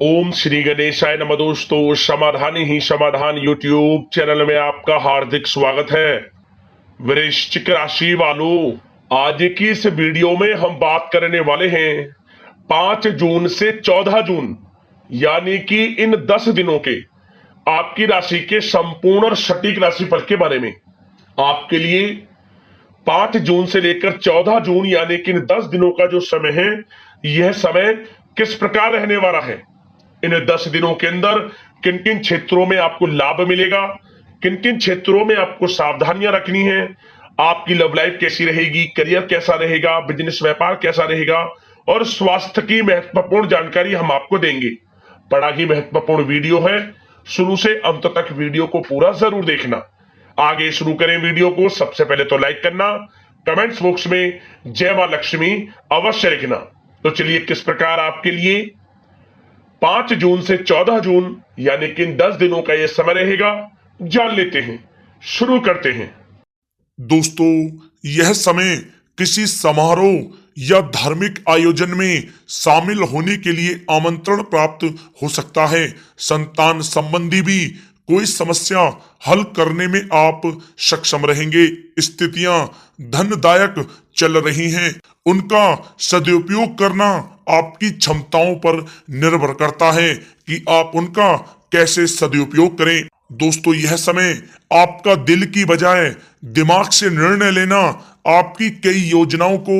ओम श्री गणेशाय नमः। दोस्तों, समाधान ही समाधान यूट्यूब चैनल में आपका हार्दिक स्वागत है। वृश्चिक राशि वालों, आज की इस वीडियो में हम बात करने वाले हैं 5 जून से 14 जून यानी कि इन 10 दिनों के आपकी राशि के संपूर्ण और सटीक राशिफल के बारे में। आपके लिए 5 जून से लेकर 14 जून यानी कि इन 10 दिनों का जो समय है, यह समय किस प्रकार रहने वाला है। इन 10 दिनों के अंदर किन किन क्षेत्रों में आपको लाभ मिलेगा, किन किन क्षेत्रों में आपको सावधानियां रखनी है, आपकी लव लाइफ कैसी रहेगी, करियर कैसा रहेगा, बिजनेस व्यापार कैसा रहेगा और स्वास्थ्य की महत्वपूर्ण जानकारी हम आपको देंगे। बड़ा ही महत्वपूर्ण वीडियो है, शुरू से अंत तक वीडियो को पूरा जरूर देखना। आगे शुरू करें वीडियो को, सबसे पहले तो लाइक करना, कमेंट्स बॉक्स में जय मां लक्ष्मी अवश्य लिखना। तो चलिए, किस प्रकार आपके लिए 5 जून से 14 जून यानी कि 10 दिनों का यह समय रहेगा, जान लेते हैं। शुरू करते हैं। दोस्तों, यह समय किसी समारोह या धार्मिक आयोजन में शामिल होने के लिए आमंत्रण प्राप्त हो सकता है। संतान संबंधी भी कोई समस्या हल करने में आप सक्षम रहेंगे। स्थितियां धनदायक चल रही हैं, उनका सदुपयोग करना आपकी क्षमताओं पर निर्भर करता है कि आप उनका कैसे सदुपयोग करें। दोस्तों, यह समय आपका दिल की बजाय दिमाग से निर्णय लेना आपकी कई योजनाओं को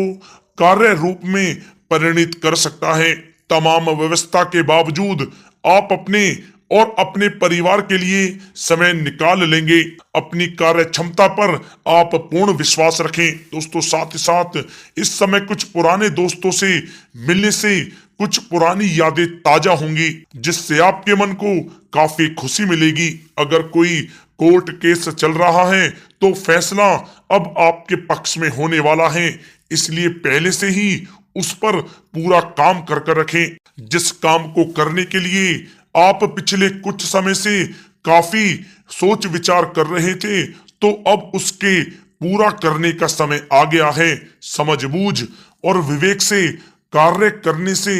कार्य रूप में परिणित कर सकता है। तमाम व्यवस्था के बावजूद आप अपने और अपने परिवार के लिए समय निकाल लेंगे। अपनी कार्य क्षमता पर आप पूर्ण विश्वास रखें। दोस्तों, साथ ही साथ इस समय कुछ पुराने दोस्तों से मिलने से कुछ पुरानी यादें ताजा होंगी, जिससे आपके मन को काफी खुशी मिलेगी। अगर कोई कोर्ट केस चल रहा है तो फैसला अब आपके पक्ष में होने वाला है, इसलिए पहले से ही उस पर पूरा काम कर रखें। जिस काम को करने के लिए आप पिछले कुछ समय से काफी सोच विचार कर रहे थे, तो अब उसके पूरा करने का समय आ गया है। समझबूझ और विवेक से कार्य करने से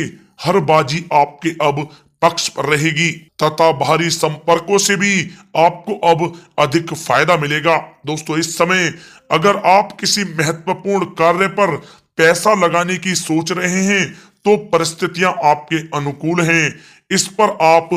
हर बाजी आपके अब पक्ष पर रहेगी तथा बाहरी संपर्कों से भी आपको अब अधिक फायदा मिलेगा। दोस्तों, इस समय अगर आप किसी महत्वपूर्ण कार्य पर पैसा लगाने की सोच रहे हैं तो परिस्थितियां आपके अनुकूल हैं, इस पर आप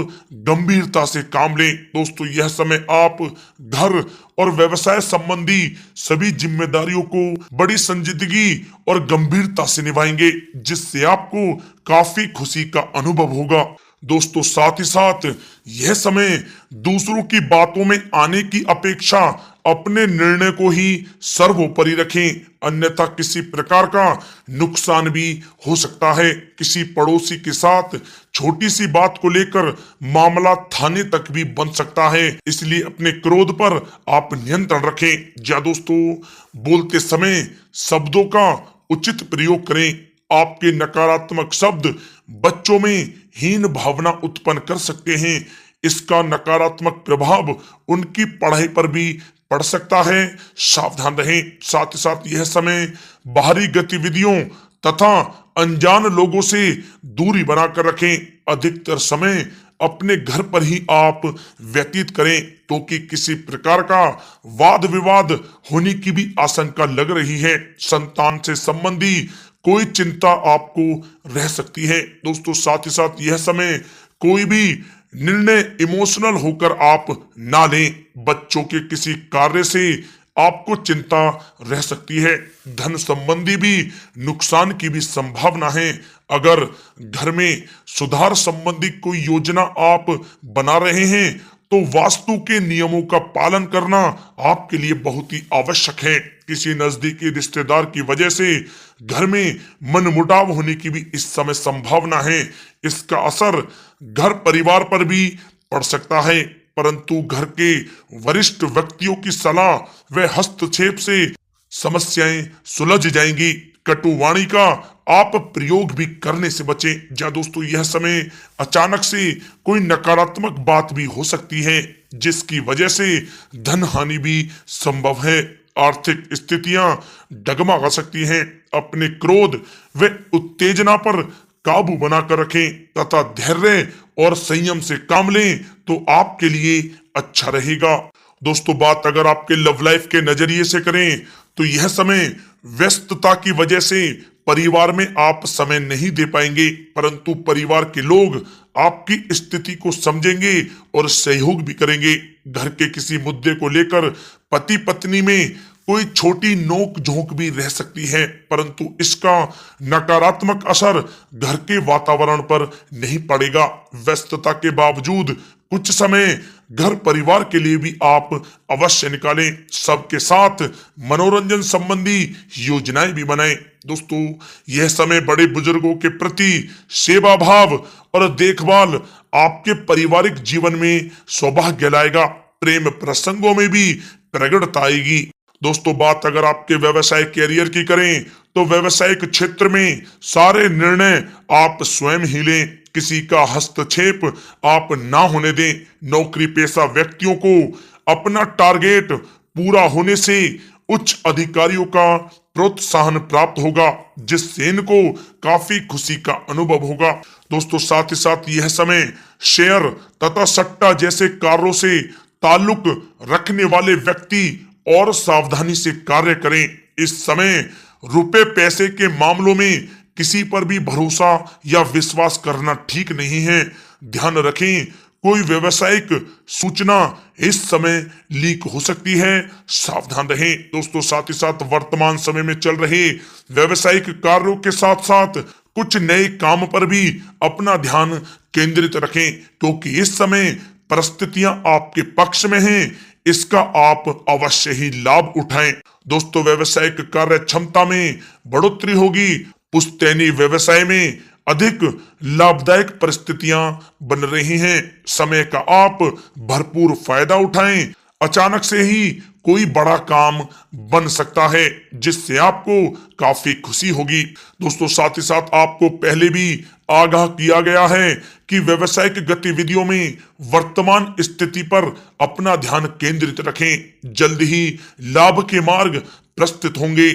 गंभीरता से काम लें। दोस्तों, यह समय आप घर और व्यवसाय संबंधी सभी जिम्मेदारियों को बड़ी संजीदगी और गंभीरता से निभाएंगे, जिससे आपको काफी खुशी का अनुभव होगा। दोस्तों, साथ ही साथ यह समय दूसरों की बातों में आने की अपेक्षा अपने निर्णय को ही सर्वोपरि रखें, अन्यथा किसी प्रकार का नुकसान भी हो सकता है। किसी पड़ोसी के साथ छोटी सी बात को लेकर मामला थाने तक भी बन सकता है, इसलिए अपने क्रोध पर आप नियंत्रण रखें। या दोस्तों, बोलते समय शब्दों का उचित प्रयोग करें। आपके नकारात्मक शब्द बच्चों में हीन भावना उत्पन्न कर सकते हैं, इसका नकारात्मक प्रभाव उनकी पढ़ाई पर भी पड़ सकता है, सावधान रहें। साथ ही साथ यह समय बाहरी गतिविधियों तथा अनजान लोगों से दूरी बनाकर रखें। अधिकतर समय अपने घर पर ही आप व्यतीत करें, क्योंकि किसी प्रकार का वाद विवाद होने की भी आशंका लग रही है। संतान से संबंधी कोई चिंता आपको रह सकती है। दोस्तों, साथ ही साथ यह समय कोई भी निर्णय इमोशनल होकर आप ना लें। बच्चों के किसी कार्य से आपको चिंता रह सकती है। धन संबंधी भी नुकसान की भी संभावना है। अगर घर में सुधार संबंधी कोई योजना आप बना रहे हैं तो वास्तु के नियमों का पालन करना आपके लिए बहुत ही आवश्यक है। किसी नजदीकी रिश्तेदार की वजह से घर में मनमुटाव होने की भी इस समय संभावना है। इसका असर घर परिवार पर भी पड़ सकता है, परंतु घर के वरिष्ठ व्यक्तियों की सलाह व हस्तक्षेप से समस्याएं सुलझ जाएंगी। कटुवाणी का आप प्रयोग भी करने से बचें। जा दोस्तों, यह समय अचानक से कोई नकारात्मक बात भी हो सकती है, जिसकी वजह से धन हानि भी संभव है। आर्थिक स्थितियां डगमगा सकती हैं। अपने क्रोध व उत्तेजना पर काबू बनाकर रखें तथा धैर्य और संयम से काम लें तो आपके लिए अच्छा रहेगा। दोस्तों, बात अगर आपके लव लाइफ के नजरिए से करें तो यह समय व्यस्तता की वजह से परिवार में आप समय नहीं दे पाएंगे, परंतु परिवार के लोग आपकी स्थिति को समझेंगे और सहयोग भी करेंगे। घर के किसी मुद्दे को लेकर पति पत्नी में कोई छोटी नोक झोंक भी रह सकती है, परंतु इसका नकारात्मक असर घर के वातावरण पर नहीं पड़ेगा। व्यस्तता के बावजूद कुछ समय घर परिवार के लिए भी आप अवश्य निकालें। सबके साथ मनोरंजन संबंधी योजनाएं भी बनाएं। दोस्तों, यह समय बड़े बुजुर्गों के प्रति सेवा भाव और देखभाल आपके पारिवारिक जीवन में सौभाग्य लाएगा। प्रेम प्रसंगों में भी प्रगड़ता आएगी। दोस्तों, बात अगर आपके व्यवसाय कैरियर की करें तो व्यवसायिक क्षेत्र में सारे निर्णय आप स्वयं ही लें, किसी का हस्तक्षेप आप ना होने दें। नौकरी पेशा व्यक्तियों को अपना टारगेट पूरा होने से उच्च अधिकारियों का प्रोत्साहन प्राप्त होगा, जिससे इनको काफी खुशी का अनुभव होगा। दोस्तों, साथ ही साथ यह समय शेयर तथा सट्टा जैसे कार्यों से ताल्लुक रखने वाले व्यक्ति और सावधानी से कार्य करें। इस समय रुपए पैसे के मामलों में किसी पर भी भरोसा या विश्वास करना ठीक नहीं है। ध्यान रखें, कोई व्यवसायिक सूचना इस समय लीक हो सकती है, सावधान रहें। दोस्तों, साथ ही साथ वर्तमान समय में चल रहे व्यवसायिक कार्यों के साथ साथ कुछ नए काम पर भी अपना ध्यान केंद्रित रखें, क्योंकि इस समय परिस्थितियां आपके पक्ष में हैं। इसका आप अवश्य ही लाभ उठाएं। दोस्तों, व्यवसायिक कार्य क्षमता में बढ़ोतरी होगी। पुश्तैनी व्यवसाय में अधिक लाभदायक परिस्थितियां बन रही हैं। समय का आप भरपूर फायदा उठाएं। अचानक से ही कोई बड़ा काम बन सकता है, जिससे आपको काफी खुशी होगी। दोस्तों, साथ ही साथ आपको पहले भी आगाह किया गया है कि व्यवसायिक गतिविधियों में वर्तमान स्थिति पर अपना ध्यान केंद्रित रखें। जल्द ही लाभ के मार्ग प्रस्तुत होंगे।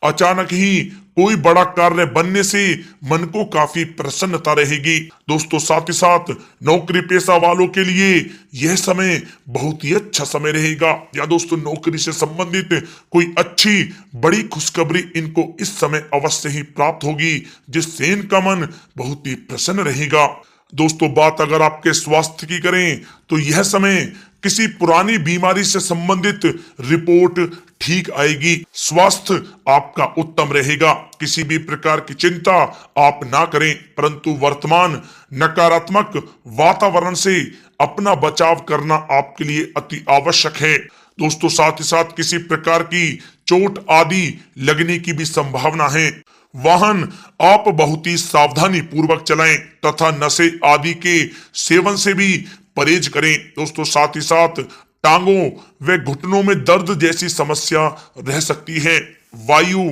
अचानक ही कोई बड़ा कार्य बनने से मन को काफी प्रसन्नता रहेगी। दोस्तों, साथ ही साथ नौकरी पेशा वालों के लिए यह समय बहुत ही अच्छा समय रहेगा, या दोस्तों नौकरी से संबंधित कोई अच्छी बड़ी खुशखबरी इनको इस समय अवश्य ही प्राप्त होगी, जिससे इनका मन बहुत ही प्रसन्न रहेगा। दोस्तों, बात अगर आपके स्वास्थ्य की करें तो यह समय किसी पुरानी बीमारी से संबंधित रिपोर्ट ठीक आएगी। स्वास्थ्य आपका उत्तम रहेगा। किसी भी प्रकार की चिंता आप ना करें, परंतु वर्तमान नकारात्मक वातावरण से अपना बचाव करना आपके लिए अति आवश्यक है। दोस्तों, साथ ही साथ किसी प्रकार की चोट आदि लगने की भी संभावना है। वाहन आप बहुत ही सावधानी पूर्वक चलाएं तथा नशे आदि के सेवन से भी परहेज करें। दोस्तों, साथ ही साथ टांगों व घुटनों में दर्द जैसी समस्या रह सकती है। वायु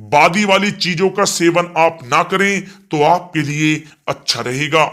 बादी वाली चीजों का सेवन आप ना करें तो आपके लिए अच्छा रहेगा।